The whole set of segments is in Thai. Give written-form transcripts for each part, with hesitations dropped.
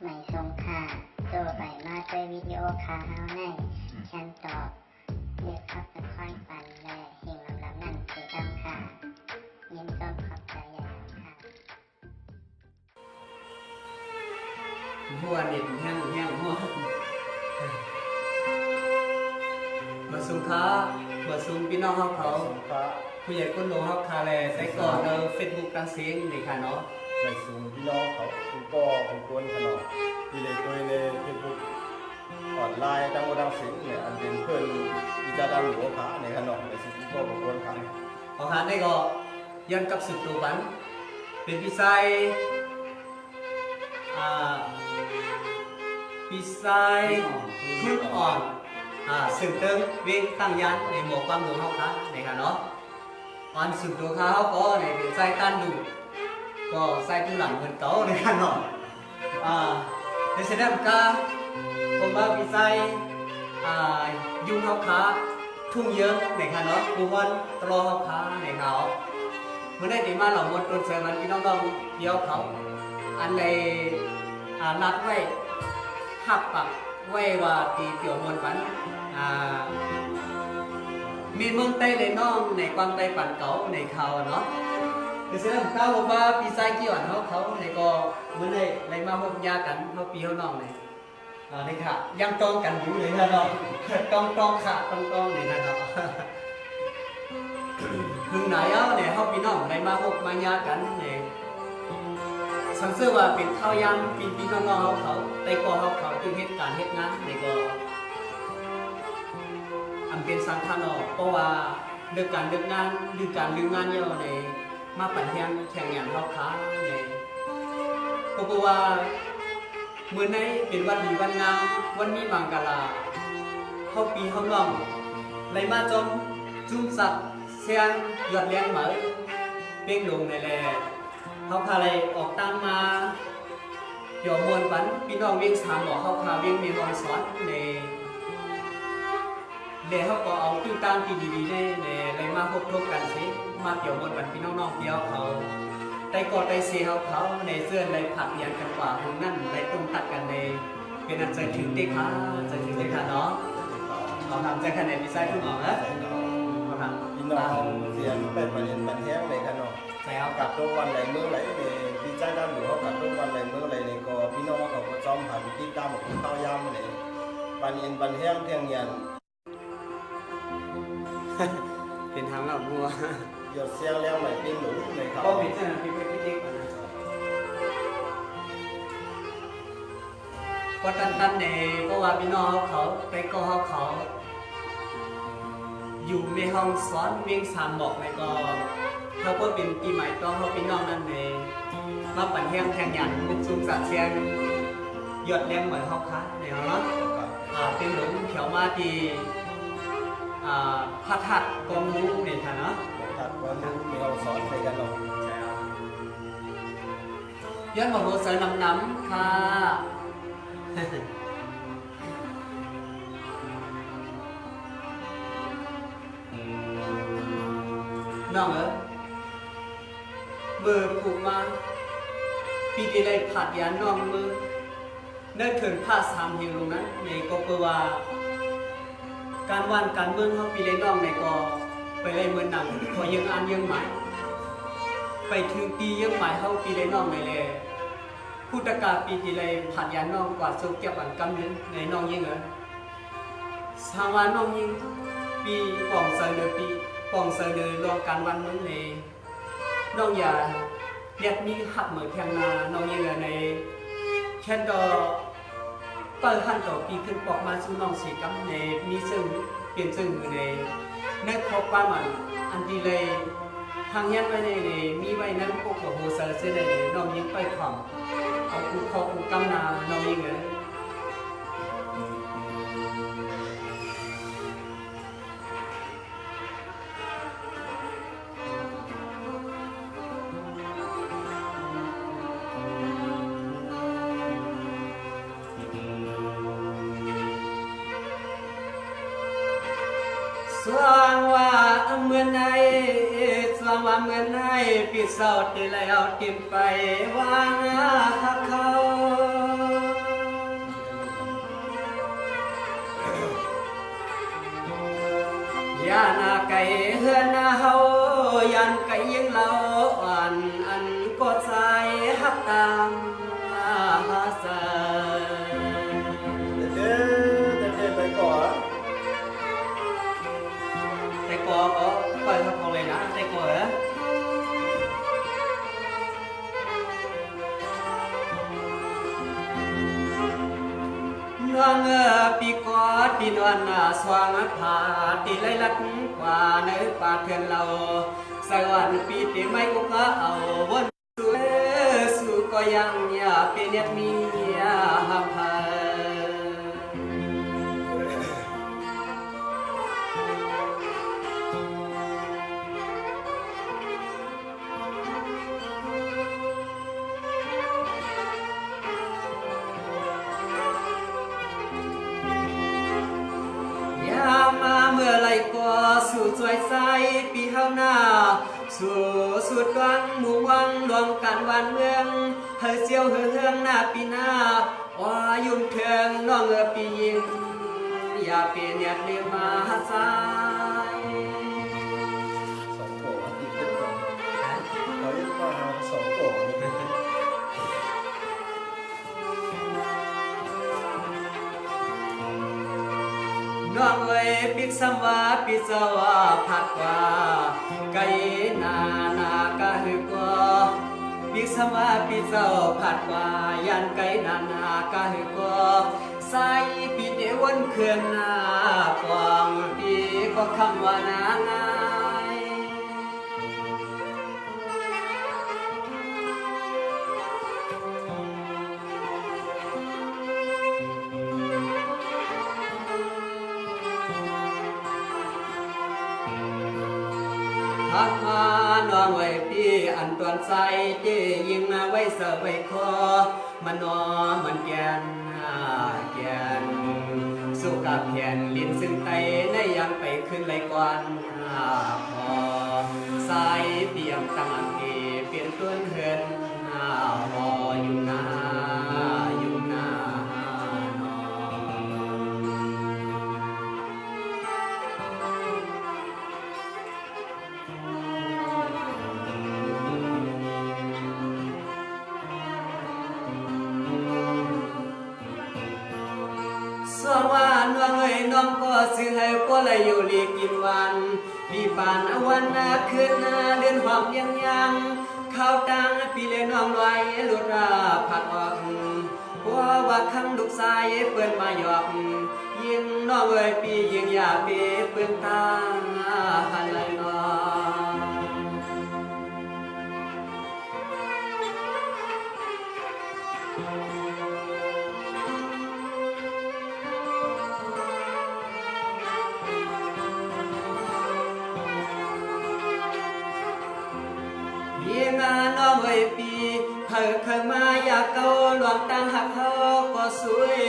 ไม่ทรงค่าตัวใบมาด้วยวิดีโอคาเฮาในฉันตอบเลือกขับตะค่อยปันและเฮงลำนั่นคือดำค่ะยินต้นขอบใจใหญ่ค่ะหัวเด็ดแห้งหัวมาสุขามาสุพี่น้องเขาผู้ใหญ่ก้นโลฮอกคาแลใส่ก่อนเราเฟซบุ๊กตั้งเสียงนี่ค่ะเนาะในสูงพี่น้องเขาคุณก็คุณกวนขนาดที่เลยตัวในเฟซบุ๊กออนไลน์ดังดังสิงเนี่ยอันเป็นเพื่อนวิจารณ์หลวงขาในขนาดในสิ่งที่ก็คุณกวนขาของหาได้ก็ยันกับสุดตัวบันเป็นพี่ไซพึ่งอ่อนสึกเติมเวียงตั้งยันในหมวกความหลวงเขาค่ะในค่ะเนาะอันสุดตัวเขาก็ในเป็นไซตันดูก็ไซตุ้งหลังเหมือนเก่าในค่ะเนาะในเสด็จกาผมว่าพี่ไซยุ่งเขาขาทุ่งเยอะในค่ะเนาะกูวันตลอเขาขาในเขาเมื่อได้ดีมาหล่อมดต้นเสริมพี่น้องเดียวเขาอันในนัดไว้หักปักไว้ว่าตีเกี่ยวมวลฝันมีเมืองใต้เลยน้องในความใต้ปั่นเก่าในเขาเนาะคือเสด็จก้าวว่าปีไซกี่วันเขาในก็เมื่อได้ในมาพบยากันเขาปีเขาน้องเลยนี่ค่ะยังต้องกันอยู่เลยนะน้องต้องค่ะต้องเลยนะครับถึงไหนเนี่ยเขาปีน้องในมาพบมายากันเนี่ยสังเกตว่าเป็นข้าวยำปีน้องเขาแต่ก็เขาคือเหตุการณ์เหตุงานในก็อันเป็นสังขารเพราะว่าเรื่องการเรื่องงานเรื่องการลืมงานเยอะในมาปั่นแข่งงานเขาค้าในเพราะว่าเมื่อในเป็นวันดีวันงามวันนี้บางกาลาเขาปีเขาน้องเลยมาจมจุ่มสักเสียงหยดเลี้ยงเหมือเป้งลงในแหล่เขาพาอะไรออกตามมาเดี๋ยวมวลปันพี่น้องเวียงสามบอกเขาพาเวียงมีรองสอนในเขาก็เอาตื้อตามที่ดีๆในอะไรมาพบรบกันสิมาเกี่ยวมวลปันพี่น้องๆเดียวเขาได้กอดได้เสียเขาในเสื้อในผักยันกันกว่าหงนั่นในต้มตัดกันในเป็นอันใจถึงได้ค่ะใจถึงได้ค่ะเนาะเราทำใจคะแนนพิเศษทุกหน่อนะเราทำพี่น้องเสียงเป็นประเด็นปัญหาในขนาดใช่ครับกับตรงวันไหนเมื่อไหร่เนี่ยพี่ใจด้านหลวงกับตรงวันไหนเมื่อไหร่เนี่ยก็พี่น้องเขาก็จอมผ่านที่ตามของข้าวยำเนี่ยปันเย็นปันแห้งเที่ยงเย็นเป็นทางเราบัวหยดเสียงแล้วไหลเป็นหลุมในเขาก็เป็นเช่นนั้นพี่เจ๊กก็ตันเนี่ยเพราะว่าพี่น้องเขาไปก็เขาอยู่ในห้องสอนเวียงสามบอกในก็เขาก็เป็นปีใหม่ต้องเขาพี่น้องนั่นเองมาปั่นแห้งแทงยันมุกซุ่มสัตว์เสียงหยดแรงเหมือนเขาค้าในเขาเนาะเป็นหลงเขียวมาดีพระธาตุกองมูในฐานะถัดว่ามีเราสอนในกันหรอกย้อนบอกโรเซอร์น้ำค่ะน้องมือผูกมาปีที่ได้ผัดยาน้องมือเนิ่นถึงผ้าสามเฮงลงนั้นในก็เปว่าการวันการเมืองเขาปีเลยน้องในก็ไปเลยเมืองหนังขอยังอ่านยังหมายไปถึงปียังหมายเขาปีเลยน้องในเลยพุทธกาลปีที่เลยผัดยาน้องกว่าโซเกียบันกำนึงในน้องยิงสางวันน้องยิงปีป่องเสนอปีป่องเสนอรอการวันเมืองในน้องอย่าเรียกมีหักเหมือนแทงนาน้องยิงในเช่นดอเปิดหันต่อปีขึ้นปอกมาซึ่งน้องสีกำในมีซึ่งเปลี่ยนซึ่งในนึกพบว่ามันอันดีเลยทางยันไว้ในมีไว้นั้นพวกโหเซอร์เซในน้องยิงไปความเอาคูคอคูกำนาน้องยิงสว่างว่าเมื่อไหนสว่างว่าเมื่อไหนปีเศร้าที่แล้วทิมไปวางเขา ฮักตามหาสาแต่ไปก่อน แต่ก่อนก็ปล่อยทับของเลยนะแต่ก่อนนะน้องปีกอดปีนวันสว่างผาตีไล่ลัดกว่าในป่าเถื่อนเราสวรรค์ปีตีไม่กุกเอาวนสู่ก็ยังอย่าเป็นเนียดมีหักพายามมาเมื่อไรก็สู่สวยใสปีเฮาหน้าสู่สุดวังหมู่วังรวมกันวันเมืองเฮอเซียวเฮอเฮืองหน้าปีหน้าว่ายุ่งเถิงน้องปียิงอย่าเปลี่ยนเนียดเรียมาสาย สองโกะอีกเป็นคนเขาเรียกว่าสองโกะนี่เป็น น้องเอ้ยปิกสัมวาปิสวาผัดกว่าไก่นากะฮึกว่าปิกสัมวาปิสวาผัดกว่ายันไก่นากะฮึกว่าใส่ปีเดวันเครื่องหน้ากวางปีก็คำว่านางายหักมาน้องไว้ปีอันตวนใจเจยิงไว้เสไว้คอมันนอมันแกนแกนสุกับแขนลิ้นซึ่งไตในยังไปขึ้นไหลก่อนพอสายเตรียมตั้งอันเกเปลี่ยนต้นเหินพออยู่นาอยู่นานอ สว่าน้องเอ้ยน้องก็สิให้ก็เลยอยู่ลีกินวันปีปานวันคืนเดือนหอมยังข้าวตังปีเลยน้องลอยหลุดราผัดออกเพราะว่าคำลูกชายเปิ้นมาหยอกยิงน้องเอ้ยปียิงอยากปีเปิ้นตาหันไหลน้อง ยิงน้องเอ้ยปีเคยมาอยากเก่าหลวงตั้งหักเขาก็สวย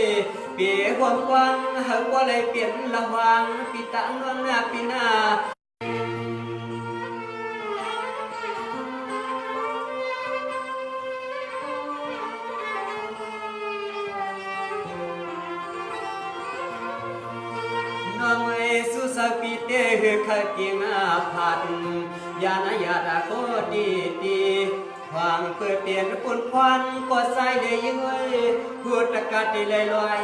ปีความกว้างเขาก็เลยเปลี่ยนละหวังปีตั้งล่วงหน้าปีหน้าน้องเอ้ยสุสปีเตคือขกิงผัดยานาญาตาโคดีความเปิดเปลี่ยนปุ่นควันก็ใส่ได้ยิ่งเอ้ยพูดตะกัดได้ลอย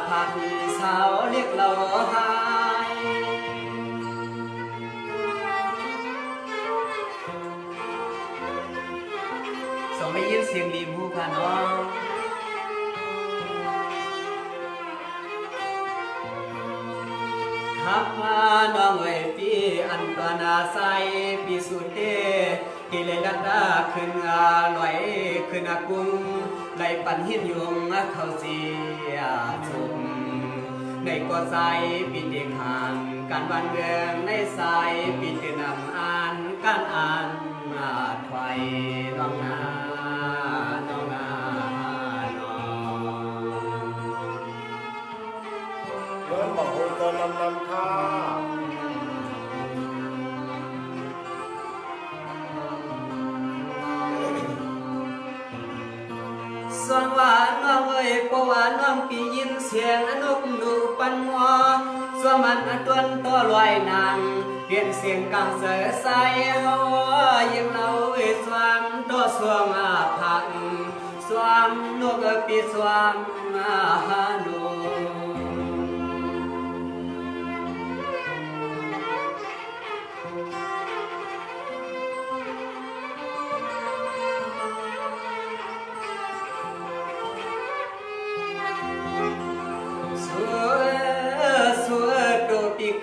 ผัดสาวเรียกเราหายสองได้ยินเสียงดีมูค่ะน้องขับมาน้องเอ้ยปีอันตวนาใสปีสุดเดที่เลยลัดดาขึ้นลอยขึ้นกุ้งไหลปั่นหินยงเข้าเสียชุมในก็ใสปีเด็กห่างการบ้านเมืองในใสปีเตนำอ่านการอ่านถอยน้องนาน้องนาน้อง เริ่มบอกโหตอนนำท่า สวงว่าน้องเอ้ยเพราะว่าน้องปียินเสียงนกหนูปันงอสวมันตวนตัวลอยนางเปลี่ยนเสียงกังเสือใสเฮายังเราเอ้ยสวงตัวสวงผา งสวามนกปีสวามหาโน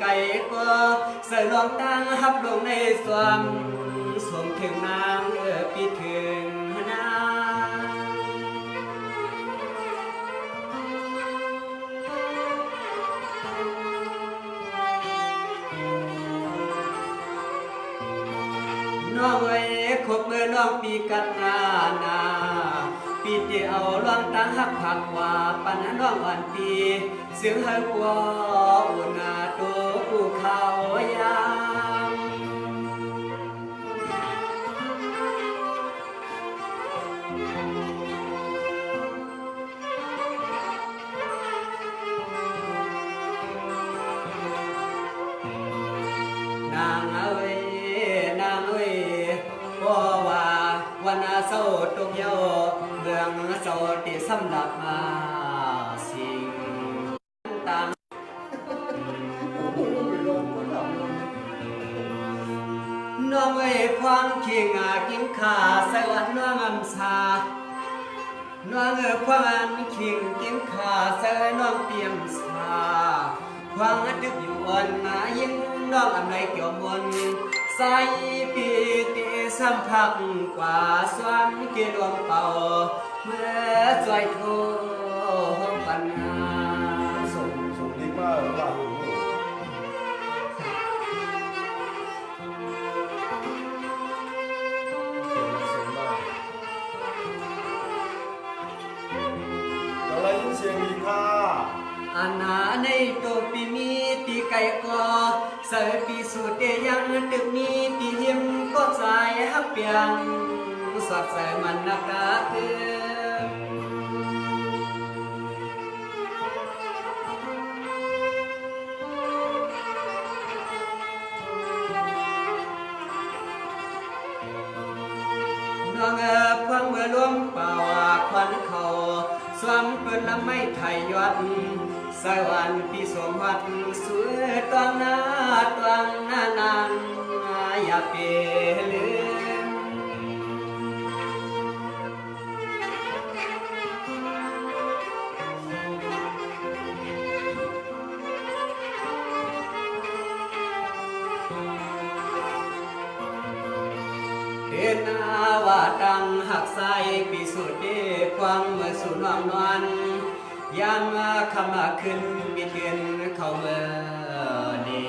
ไก่ก็ใส่ลองตั้งฮับลงในสวมสวมถึงนางปีถึงนางน้องเอ๋ยคบเมื่อน้องปีกัดนาปีเดียวลองตั้งฮับผักว่าปันน้องอันปีเสียงเฮกว่าอุณาตัวกูเขายามนางเอ๋ยนางเอ๋ยบ่ว่าวันอาเศร้าตกเยาเมืองเศร้าที่สำหรับมาสิ่งต่างน้องเอ๋ยความเคียงกินขาใส่วันน้องอำสาน้องเอ๋ยความเคียงกินขาใส่น้องเปียมสาความดึกอยู่อ่อนมายิ่งน้องอำไรเกี่ยวมนใส่ปีติสัมผักกว่าสวามเกลวงเป่าเมื่อจอยโทปัญหาส่งดีมากว่าอะไรยินเสียงดีค่ะอานาในตัวปีมีตีไก่ก็ใส่ปีสุดเดียังตึกมีตีเยี่ยมก็ใจฮักเปียงสอดใส่มันนักรักน้องพังเมื่อล่วงเป่าควันเขาสวมเปิดลำไม่ไทยยอดสวรรค์ปีสมวัดสวยตวงหน้านันอย่าเปลืมเห็นว่าดังหักใสปีสุดเดความเมื่อสู่น้องนวลยามคำขึ้นบิดเบือนเข้าเมื่อดี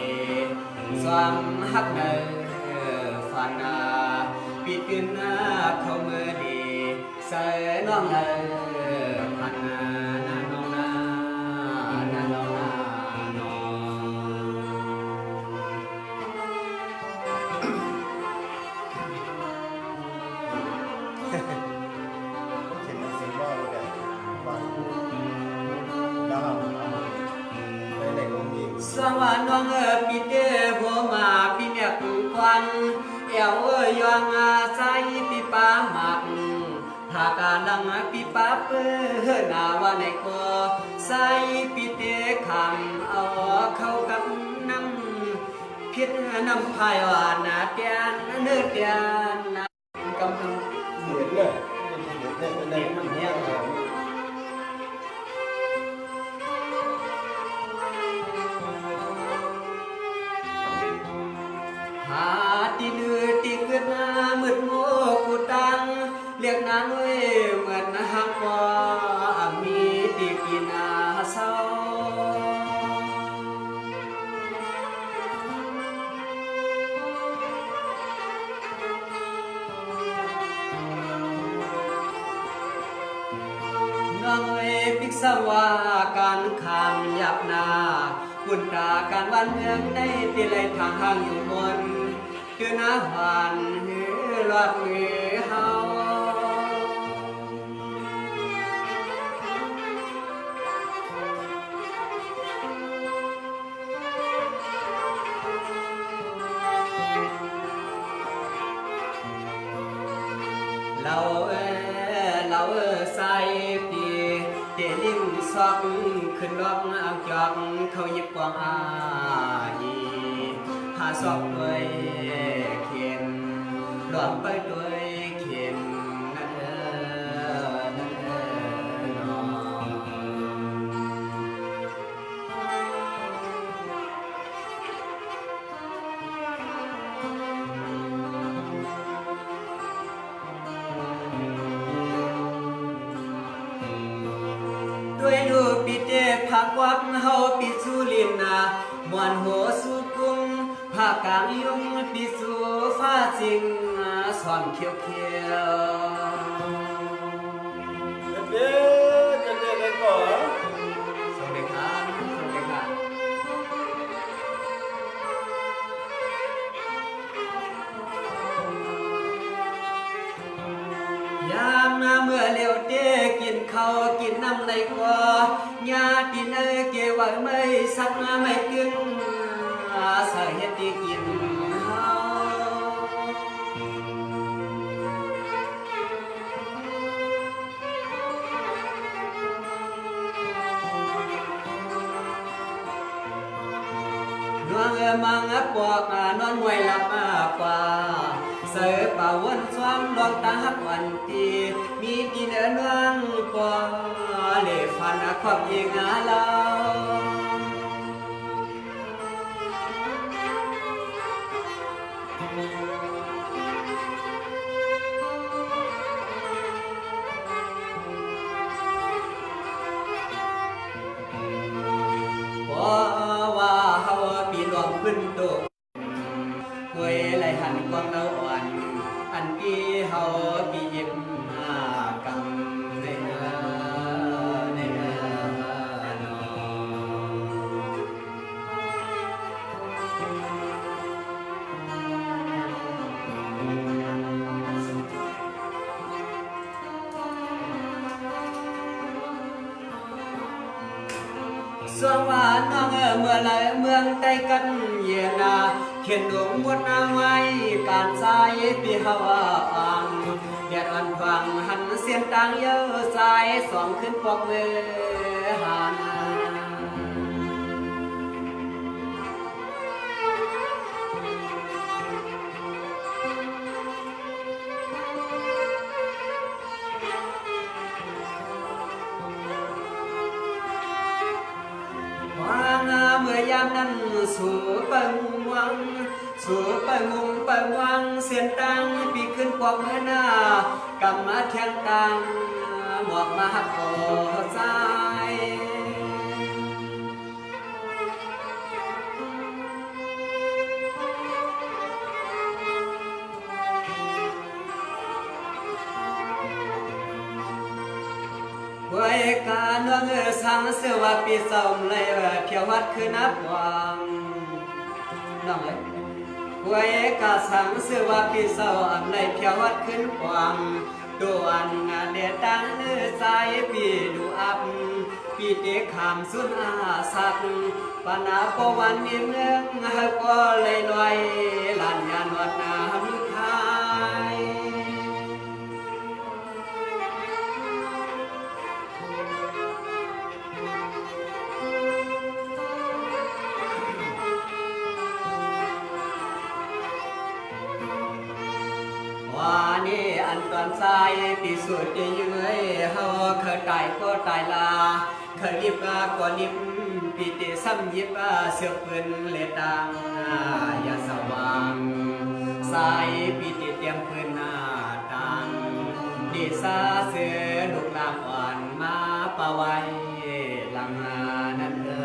สวามหักเนฝันบิดเบือนเข้าเมื่อดีใส่น้องพันน้องน้องเขียนหนังสือว่าแต่ว่าดาวในโรงยิงสวรรค์น้องปีเดหัวมาปีเมียกูควันเอวยองใจปีป้าหมักหากาลังปีป้าเปื้อนาว่าในก็ใส่ปีเดคำเอาเข้ากับน้ำพิษน้ำพายวานเตียนเนื้อเตียนกำลังเหมือนเลยเป็นเด็กมันแห้งเลยหาตีเลือตีเกิดมามืดโมกูตังเรียกนางเอ้ยเหมือนหักว่ามีตีกินเศร้าน้องเอ้ยพิกษาว่าการคำหยับนาคุณตาการวันเมืองได้ตีไหลทางห่างอยู่บนคือน้าหวานหลอดมือเฮาเรา ซอกขึ้นดอกอ่างจอกเขาหยิบกวางอายีหาซอกด้วยเขียนหลอมไปด้วยเขียนนั่นนั่นน้องด้วยดูปิเตผักวักเฮาปิสุลินนามวนโหสุกุงภาคกลางยุงปิสุฟ้าจิงสอนเขียวเขียว เด็กเด็กได้ก่อน สวัสดีครับสวัสดีครับยามเมื่อเลี้ยวเต้กินข้าวกินน้ำในคอยาตินเกว่าไม่สักไม่กินสาเหตุที่กินเฮาดวงมังปอกนอนมวยหลับกว่าเสือป่าวนซ้อมดวงตาหักวันตีมีดินนวงปอเลฟันขอบยิงเรา ว่าเฮาปีหลวงขึ้นโตหวยไหลหันกวางเราอ่อนอันปีเฮาปียิ้มกำในเนื้อในเนื้อนสวงว่าน้องเมื่อไรเมืองใต้กันเย็นเขียนดวงมดนาไว้การสายปีเฮาอ่างแดดอ่อนฟังหันเสียงต่างเยอะสายสองขึ้นปอกเวหานา วางเมื่อยามนั้นสู่เปิงวังสู่เปิงมุงเปิงวังเสียนตังปีขึ้นกว่าเมื่อหน้ากำมาแทงตังหมอกมาหักคอสายไว้การน้องสังเสือว่าปีเศร้าเลยเที่ยววัดคือนับวังน้องเลยไว้กาสังเสือว่าปีเศร้าอันเลยเที่ยววัดขึ้นกวางดวนเดตังสายปีดูอับปีเตะขามสุนอาสักปนาปวันนี้เมืองก็เลยลอยลานยานวัดน้ำไทย ว่านี่อันตอนสายปีสุดที่ยื้อเฮาเคยตายก็ตายลาเคยลิบก็ลิบปีติซ้ำยิบเสือปืนเลตังอย่าสว่างสายปีติเตรียมปืนหน้าตังดีซาเสือลูกลามอ่อนมาปะไว้หลังนั่นนั่นนอ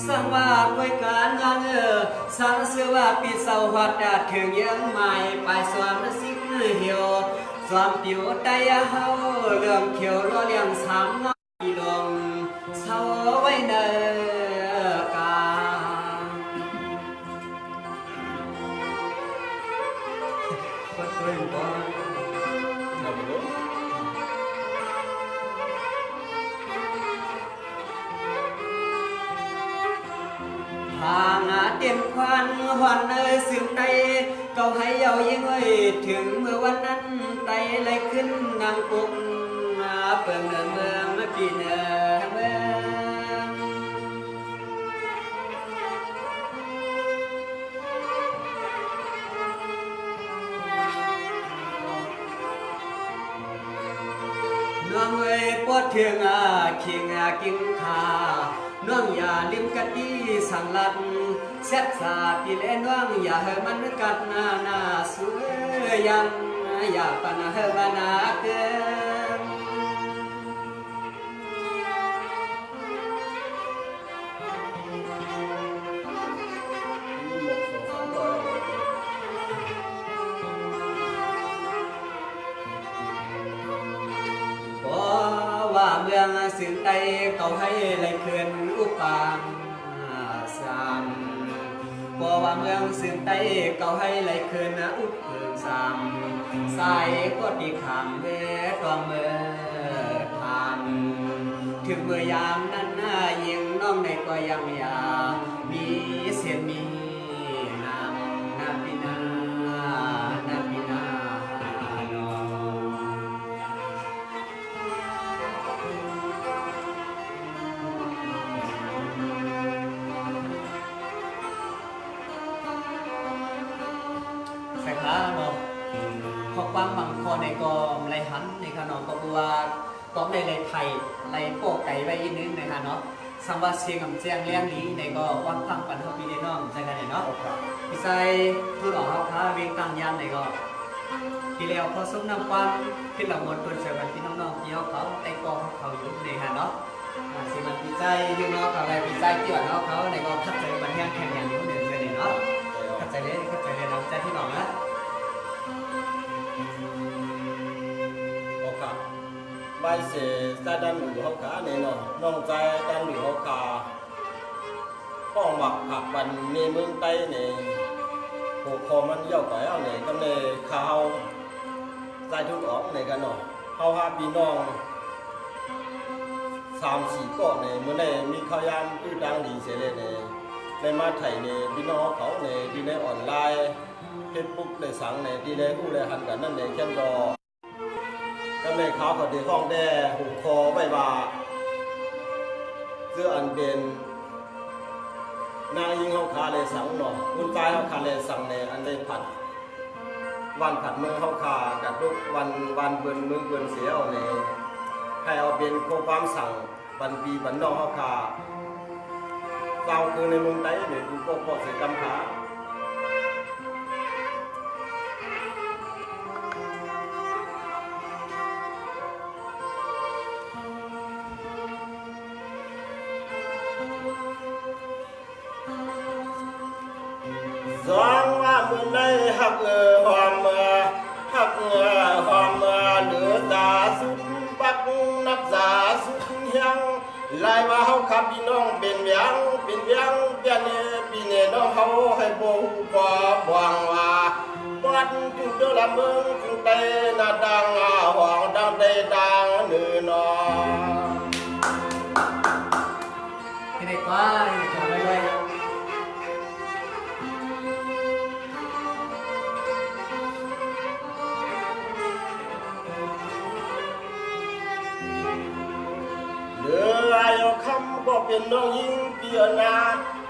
สังว่าคุยกันงานสังเสือว่าปีเสาหัดถึงยังไม่ไปสวมสิกเหี่ยวสวมผิวใจเฮาเรื่องเขียวรอเลี้ยงสามน้อยลงเศร้าไว้เนกาก็ตัวบ่ นำรู้ เตียนควันหวันซึ่งไตเก่าให้เยายิ่งเอ้ยถึงเมื่อวันนั้นไตเลยขึ้นนางกุมเปิงเนืองเมืองปีเนืองเมืองน้องเอ้ยปวดเทืองเคียงกินขาน้องอย่าลืมกันดีสั่งลัดแซ่บสาปีเล่น้องอย่าให้มันกัดหน้าสวยยังอย่าปันให้มันนาเกินว่าเมืองสื่อไตเขาให้ไหลเขื่อนอุปางสามบ่ว่าเมืองสื่อไตเขาให้ไหลเขื่อนอุปเพิงสามสายก็ดีขามเวตองเมื่อทานถึงเมื่อยามนั้นยิงน้องในก็ยังอยากมีเสียงมีน้ำปีนาพอความบางคอในกอมไรหันในขนมก็บัวก็ในไรไทยไรโปกไก่ไว้อีกนึงนะคะเนาะสังวาเสียงกับเสียงเลี้ยงนี้ในก็วังฟังปันเขาปีน้องใช่กันเนาะพี่ชายพูดออกเขาพาเวียงตังยันในก็พี่แล้วพอสมนำความขึ้นหลังมนตัวเชื่อกันพี่น้องพี่เขาไต่กอเขาอยู่ในฮะเนาะสิมันพี่ใจอยู่เนาะกับอะไรพี่ใจที่ว่าเขาในก็ทัดใจบันเทิงแข่งอย่างนี้หนึ่งเลยเนาะทัดใจเลยน้องใจที่น้องนะใบเสซาดันหรือเขาขาเนี่ยเนาะน้องใจดันหรือเขาขาป้องหมักผักบันในเมืองไต้เนี่ยผูกคอมันเยี่ยวไปเอาเนี่ยก็เนี่ยข้าวใจทุกออกเนี่ยกันเนาะเขาหาพี่น้อง3-4ก้อนเนี่ยเมื่อไหร่มีข้าวยามตื้อดังดีเสียเลยเนี่ยในมาไทยเนี่ยพี่น้องเขาเนี่ยที่ในออนไลน์เฟซบุ๊กในสังเนี่ยที่ในกู้ในหันกันนั่นเนี่ยแค่รอก็ในเขาก็ได้ห้องแด่หูคอใบบ่าเสื้ออันเป็นนางยิงเขาคาเลยสังหนอคุณตายเขาคาเลยสังในอันได้ผัดวันผัดเมืองเขาคากับทุกวันเบิ่นเมืองเบิ่นเสียเอาในให้เอาเป็นโคความสั่งวันปีวันนอกเขาคาเก่าคือในเมืองไต้เนี่ยดูก็พอเสียกำขาสองว่าเมื่อในหักหอมหักหอมเหลือตาสุดปักนับสาสุดยังลายว่าเขาขับพี่น้องเป็นเบียงเปียนปีเนน้องเขาให้โบหูปอบวางว่าวัดจุดเดือดเมืองจุดเตนาดังหวังดังเตดังเนื้อนอที่ไหนก็ทำอะไรคำก็เป็นน้องยิงเปียนา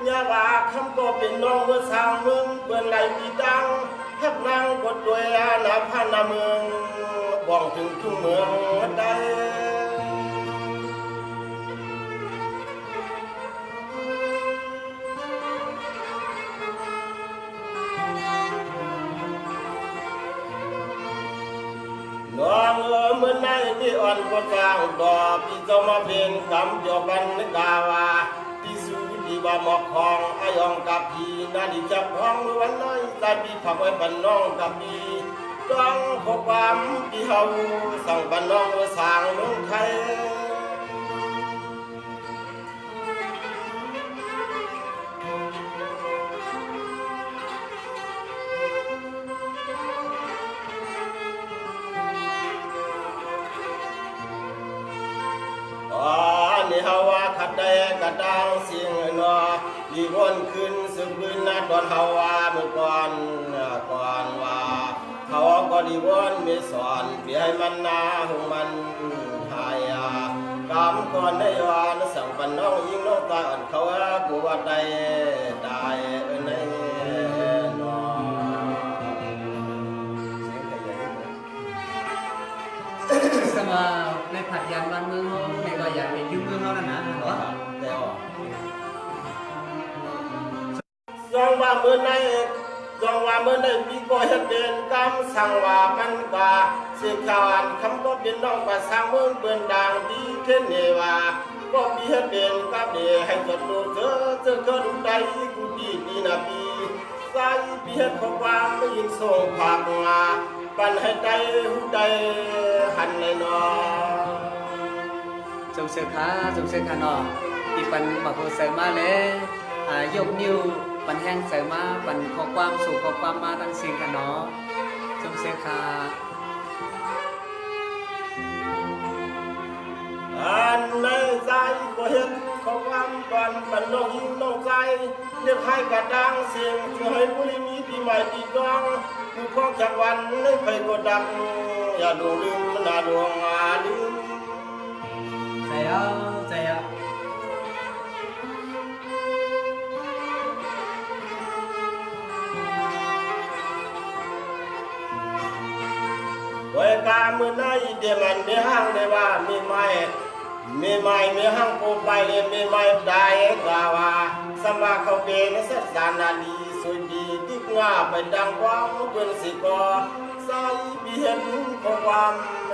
ญาว่าคำก็เป็นน้องเมื่อสร้างเมืองเปื่อนไหลปีดังแทบนางกดด้วยอาณาพันนาเมืองบ้องถึงทุ่งเมืองได้น้องเมื่อไหร่ที่อ่อนก็สร้างดอกพี่จะมาเป็นคำยอบันกาวาที่สูดีบาหมอกของอายองกับพี่นาดีจับห้องวันน้อยตาพี่ผักไว้บันน้องกับพี่ต้องขอความพี่เฮาสั่งบันน้องสร้างเมืองไทยนี่ฮาว่าขัดได้กระดังเสียงนอ ดีวนขึ้นสืบขึ้นนะตอนเฮาว่าเมื่อก่อนว่าเขาก็ดีวนมีสอนเปียให้มันนาหงมันหายกำก่อนได้ยอนสั่งปันน้องยิงน้องตาอ่อนเขากูว่าได้ในนอสมาในผัดยานบ้านเมืองเขาในก็อยากเป็นยุ่งเมืองเขานั่นนะเหรอ แต่ออกสองว่าเมื่อในพี่ก็เห็นเดินกำสั่งว่ามันกาเสียข่าวอันคำก็เป็นน้องก็สร้างเมืองเปืนดังดีเท่นเนว่าก็พี่เห็นเดินกับเดให้จดดูเจอก็ดูได้กูดีนะพี่สายพี่เห็นข้อความไม่ยินส่งผักมาปันให้ได้หูได้หันเลยน้องจงเสือขาเนาะอีปันบักโหเสือมาเลยยกนิ้วปันแห้งเสือมาปันข้อความสู่ข้อความมาตั้งเสียงกันเนาะจงเสือขาอันในใจก็เห็นข้อความปันน้องยิงน้องใจเรียกให้กระดังเสียงจะให้บุรีมีปีใหม่ปีกองคือพ่อจากวันนึกไปก็ดังอย่าดวงลืมนาดวงลืมใจเอาไว้กามือไหนเดี๋ยวมันไม่ห้างได้ว่าไม่ไม่ห้างกูไปเลยไม่ได้กาว่าสมาเขาเป็นสัตว์สานาดีสุดดีที่ง่าไปดังความเป็นสิกอสายเบียนข้อความ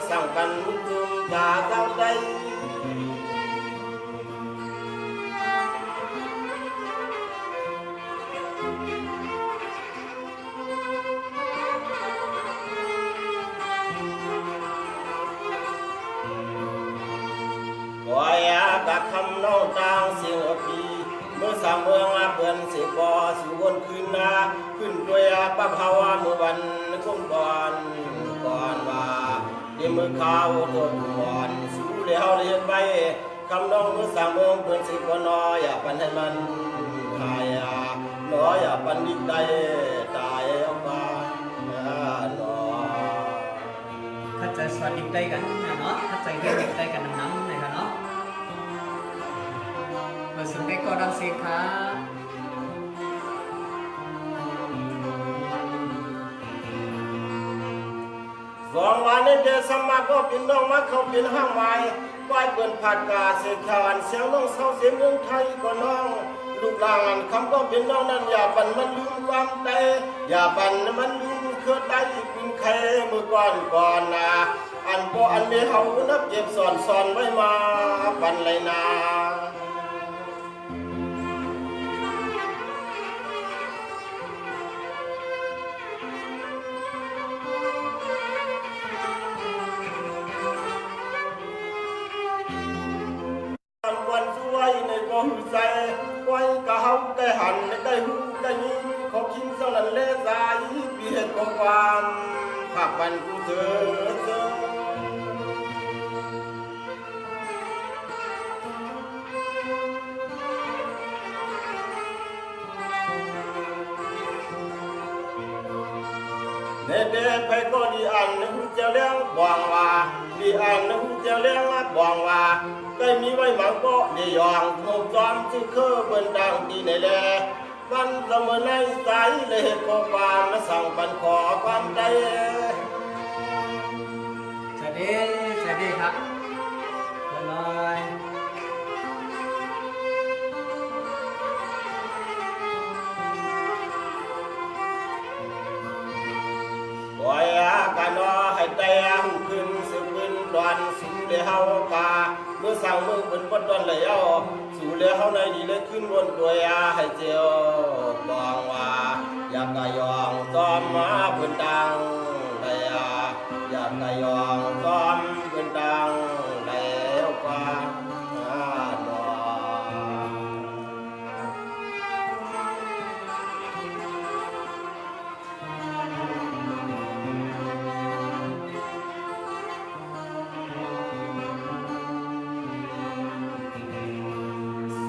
สั่งกันจุ่มตาเจ้าใจวายกัคำน้องต่างเสียงปีเมื่อสามเมืองเปื่อนสิบอสู่วนขึ้นขึ้นด้วยปะภาวะเมื่อวันคงก่อนว่าเดี๋ยวมือข้าวตัวก่อนสู่เลี้ยวเรียนไปคำน้องเมื่อสามเมืองเปื่อนสิบอน้อยปันให้มันหายน้อยปันดิบได้ตายออกมาน้อถ้าจะสวัสดีได้กันเนาะถ้าใจได้กันน้ำนะครับเนาะมาสุดได้ก็ดังเสียงขาสองวันนี้เดสมาก็เป็นน้องมาเขาเป็นห้างไม้ไหวเปิดผัดกาเสียขานเสียงน้องเศร้าเสียงเมืองไทยก็น้องลูกหลานคำก็เป็นน้องนั้นอย่าปันมันลืมความใจอย่าปันมันลืมเคยได้เป็นใครเมื่อก่อนนะอันบ่อันนี้เขานับเจ็บสอนไว้มาปันเลยนะวันสวยในบ่หูใจไว้กะเฮาได้หันได้หูได้ยินเขาคิดเท่านั้นแลสายเบียดของความภาพวันกูเจอเด็ดไปก็ดีอันหูเจ้าเลี้ยงบวงว่าดีอันหูเจ้าเลี้ยงบวงว่าได้มีไว้หมังก็ได้ยองโงจอมชื่อเคอเบิ่นดังดีในแลวันเสมอในใจเลยเหตุข้อความมาสั่งปันขอความใดสวัสดีครับเรียบร้อยไว้กันนอให้ใจหูขึ้นสืบขึ้นดอนสู่เลี้ยวกาเมื่อสั่งมือเป็นบนดอนเลยเอาสู่เลี้ยวในดีเลยขึ้นบนด้วยให้เจียวบองว่าอยากกะยองจอมมาเป็นดังเลยอยากกะยองจอมเป็นดังแล้วกว่า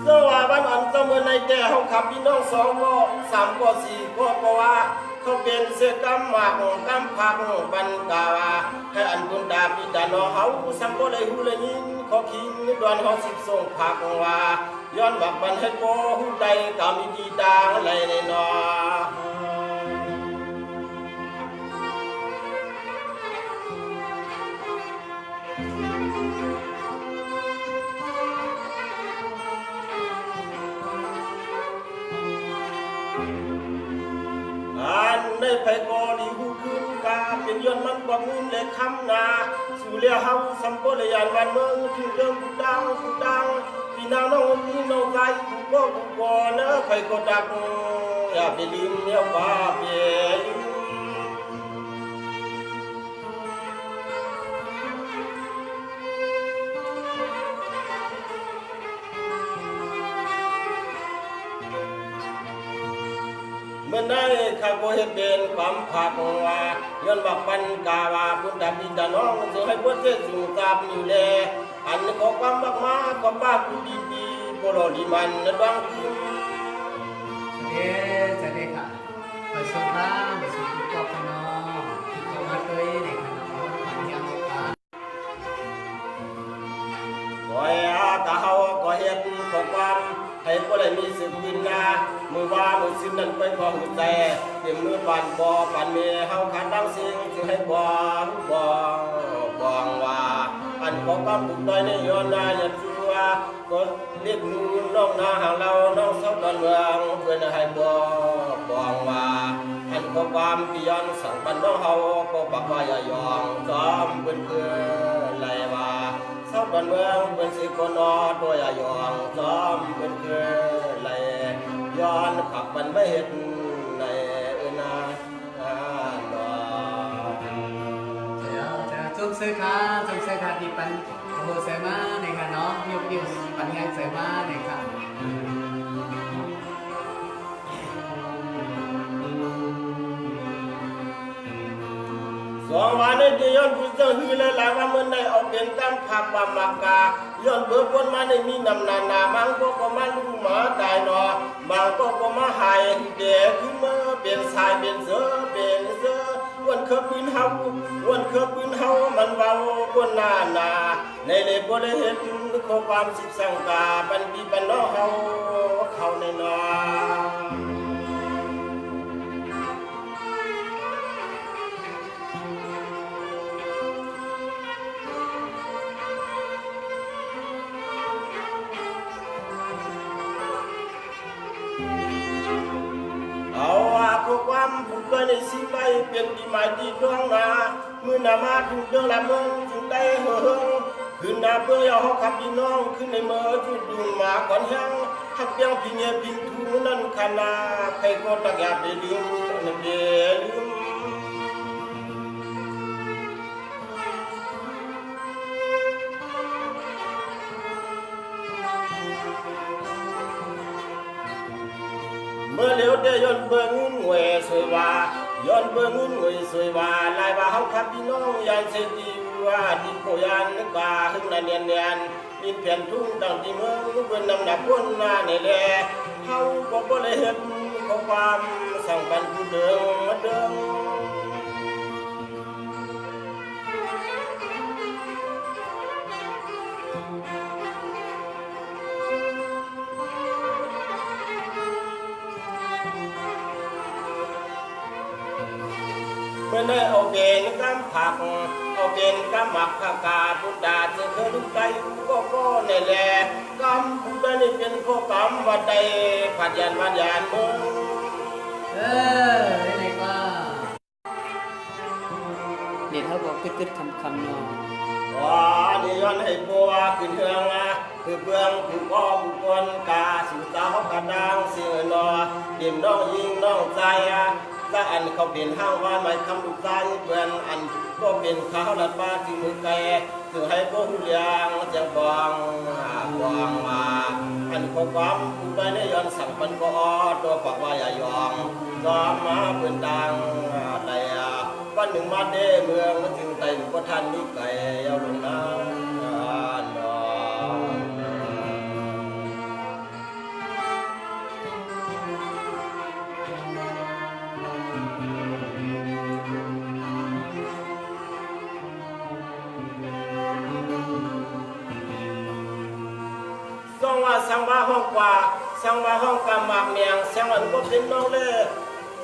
สว่าวันอันใจ ต้องเมื่อในแต่เฮาขับพี่น้องสองก็สามก็สี่ก็เพราะว่าเขาเป็นเสกรรมหมากกำผักบันกาวาให้อันบุญดาพี่ดาน้องเฮาสัมบ่ได้ฮู้เลยยินขอคิงดอนเฮาสิส่งผักว่าย้อนบักบันให้บ่ฮู้ใดก็มีดีดางไหลในนอได้ไผก็ดีหูขึ้นกาเป็นย้อนมันกว่ามือและคำนาสู่เลียเฮาสัมปเลยานวันเมืองถึงเรื่องผู้ดังพี่นางน้องพี่น้องใจผู้บ่เนอไผก็ดักอย่าไปลืมเนี่ยว่าเปียเมื่อได้ข้าบ่เฮ็ดเป็นความภาคว่าย้อนบักปันกาวาบุญดาบิดาน้องสิให้บ่เทศสู่กาบอยู่แลอันขอความมากมาก็ป้าผู้ดีบ่รอดีมันดังคุณจะได้ค่ะไปสุภาพไปสุภาพกันเนาะที่เขามาเคยในขนมปันยังค่ะก็ตาเฮาก็เฮ็ดขอความให้บ่ได้มีสึกวินนามือว่ามือสิ้นนั้นไปพอหัวใจเต็มมือปานบ่ปานเมเฮาขาดดังสิ่งสิให้บ่ว่าอันขอความบุกน้อยในย้อนนาอย่าชัวก็เรียกนูน้องนาหาเราน้องสาวดอนเมืองเพื่อนให้บ่ว่าอันขอความพี่ย้อนสั่งปันน้องเฮาก็บักว่าอย่ายอมจอมเพิ่นไหลว่าสาวดอนเมืองเพิ่นสิบ่นอตัวอย่ายอมจอมเพิ่นไหลย้อนขับมันไม่เห็นในนาจงเสื้อขาที่ปันโหเสมาในค่ะเนาะยุบปันงานเสมาในค่ะสองวันนี้จะย้อนผู้เจ้าฮือและหลายว่าเมื่อในเอาเป็นตามผักบามากาย้อนเบิกวนมาในมีนำนาบางก็มาลูกหมาตายนอบางก็มาหายเด็กขึ้นมาเป็นสายเป็นเสือวันเคปืนเฮามันเว้าคนนาในเลบ่ได้เห็นข้อความสิสังกาบันปีบันน้อเฮาเข้าในนอข้อความบุกเบิกในสิไปเป็นดีหมายดีดวงนามือนามาถูกเดือละเมืองจึงได้เฮืองขึ้นนาเพื่อยาเฮาขับพี่น้องขึ้นในเมืองจุดดุงมาก่อนยังหักเปียงพี่เงียบินทูนั่นขนาใครก็ตักอยากได้ลืมเมื่อเลี้ยวได้ย้อนเบิ่งงวยสวยว่าย้อนเบิ่งงวยสวยว่าลายว่าเฮาขับพี่น้องยานเสดีว่าดิโคยานกาหึงนั่นเนียนมีแผ่นทุ่งดังที่เมืองเบิ่นนำหนักพ้นหน้านี่แลเฮาก็บ่ได้เห็นข้อความสั่งปันผู้เดิมเมื่อได้เอาเป็นกำผักเอาเป็นกำหมักผักกาพุทธาจะเคยลูกใจก็ในแหละกำพุทธานี่เป็นข้อกำวัดใดผัดยานเมืองไหนว่าเด็ดเขาบอกกึดคำเนาะว่านี่ย้อนให้บัวขึ้นเฮืองคือเบื้องผู้พ่อผู้คนกาสู่สาวกระดังเสียนอเดี่ยมน้องยิงน้องใจถ้าอันเขาเป็นห้างว่าไม่คำลูกใจเพื่อนอันก็เป็นข้าวลัดบ้านที่มือแกคือให้พวกเลี้ยงจะบองมาอันข้อความผู้ไปในย้อนสั่งปันก็ตัวปากว่าอย่ายอมยอมมาเป็นดังอะไรวันหนึ่งมาเด้เมืองมาถึงไต่ก็ทันนี่ไก่เอาลงน้ำ องว่าสังว่าห้องกว่าสังว่าห้องกำหมากเมียงสังวันก็เป็นน้องเล่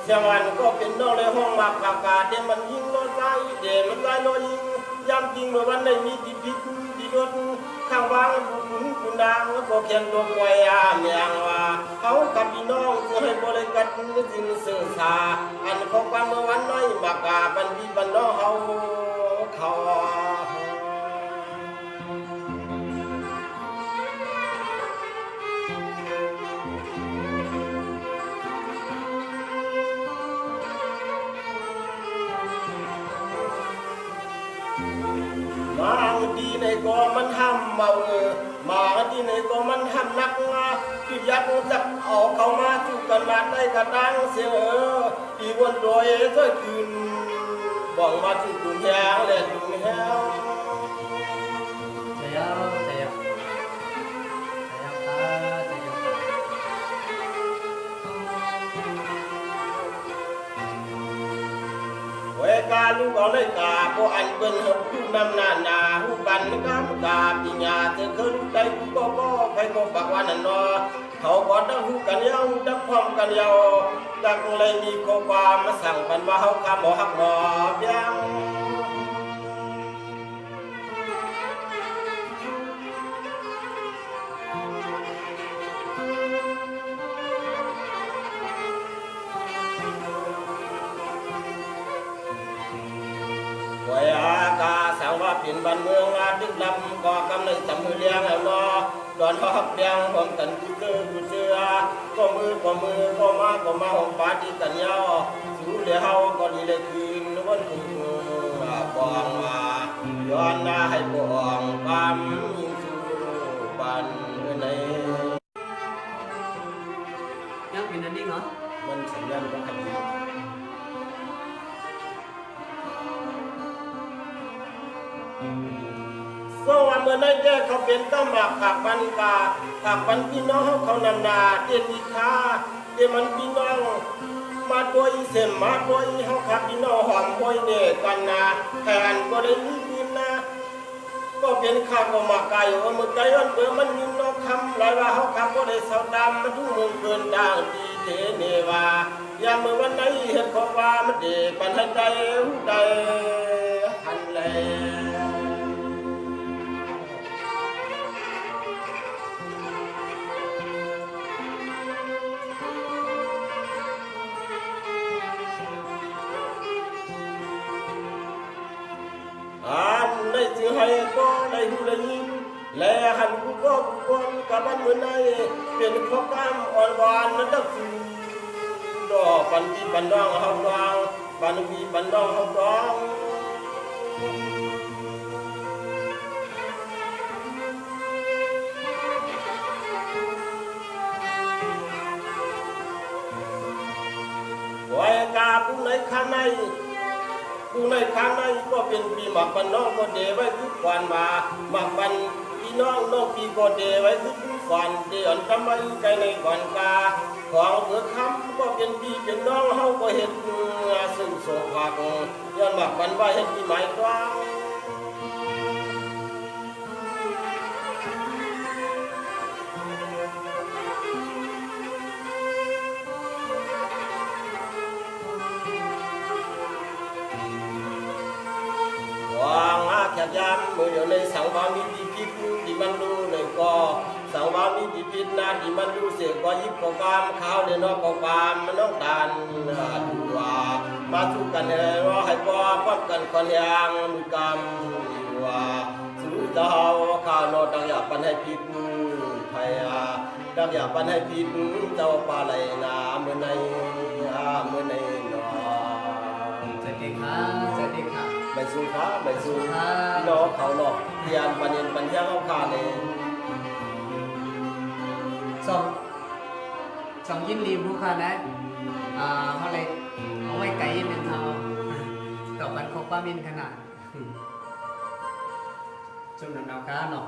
สังวันก็เป็นน้องเล่ห้องหมากปากกาเดมันยิงน้อยใจเดมันใจน้อยยิงย้ำจริงเมื่อวันในมีที่พิษที่รถข้างวางบุญดางก็เขียนตัวปวยเมียงว่าเขากับพี่น้องจะให้บริการจินสื่อสาอันของความเมื่อวันน้อยหมากกาบันพี่บันน้องเขา มาดีในก็มันห้ามเมามาดีในก็มันห้ามนักที่ยักจับเอาเข้ามาจุกันมาได้กระดังเสียที่วนโดยเธอคืนบอกมาจุกุ่มแหงและจุ่มแหงใจเอาใจเอาใจเอาเวกาลูกเอาเลยกาพออันเป็นหกคู่นำนาหูกันกามกาปิญญาเธอเคยรู้ใจกูก็ไปก็ปักวันนั้นเนาะเขาก็ดังหูกันยาวดังพร้อมกันยาวดังเลยมีข้อความมาสั่งกันว่าเขาคำหมอหักหมอเพียงสังว่าเปลี่ยนบ้านเมืองลาดึกดำก็กำลังจำมือเลี้ยงแล้วเนาะดอนฮอกเลี้ยงผมกันกูเชื่อก็มือก็มาหอมปาดีกันยาวสู้เลยเฮาก็ดีเลยคืนวันคืนบองมาย้อนหน้าให้บองความยิ่งสู้บ้านในยังเป็นอันนี้เหรอมันสัญญาณต้องทำก็ว่าเมื่อนั้นแกเขาเป็นต้มหมากผักบันกาผักบันพี่น้องเขานำนาเด็ดดีค่าเดี๋ยวมันพี่น้องมาตัวอีเสมมาตัวอีเขาขับพี่น้องหอมห้อยเนี่ยกันนะแทนก็ได้มีดินนะก็เป็นข้าวก็มาไก่ว่าเมื่อไก่วันเบื่อมันมีน้องคำหลายว่าเขาขับก็ได้สาวดำมันทุ่งมือเกินด่างดีเทเนวายามเมื่อวันไหนเห็นบอกว่ามันเด็กปันให้ใจหันเลยได้จึงให้ก็ได้หูได้ยินและหันกูก็คนกับมันเหมือนในเป็นข้อกล้ามอ่อนหวานนั้นดักฟูดอกปันที่ปันดองเขาดองปันวีปันดองเขาดองไว้กาผู้ในข้างในผู้ในข้างในก็เป็นปีหมักบันน้องก็เดไว้ทุกวันมาหมักบันพี่น้องน้องปีก็เดไว้ทุกวันเดือนทำไมใจในก่อนกาของเมื่อคำก็เป็นพี่เป็นน้องเฮาก็เห็นซึ่งโศกผักย้อนหมักบันไว้เห็นปีใหม่กว้างแคบยามมือเดียวในสังวามีดีพิษที่มันดูเลยก็สังวามีดีพิษนะที่มันดูเสียก็ยิบก็กามข้าวเดินนอกก็กามมันน้องตาลดูว่ามาสู้กันเลยว่าให้พอป้องกันคนยางมีกรรมว่าสู้เจ้าข้าวนอดังอยากปันให้พิษพยาดังอยากปันให้พิษเจ้าปลาไหลนาเมื่อในนอสวัสดีครับสวัสดีครับใบสูงขาใบสูงพี่น้องเขาเนาะเรียนปัญญาปัญญาเขาขาเลยสองยินรีมผู้ค้านะเขาเลยเอาไว้ไก่ยินเป็นเท้าต่อกันครบป้ามินขนาดจุ่มน้ำดาวค้าเนาะ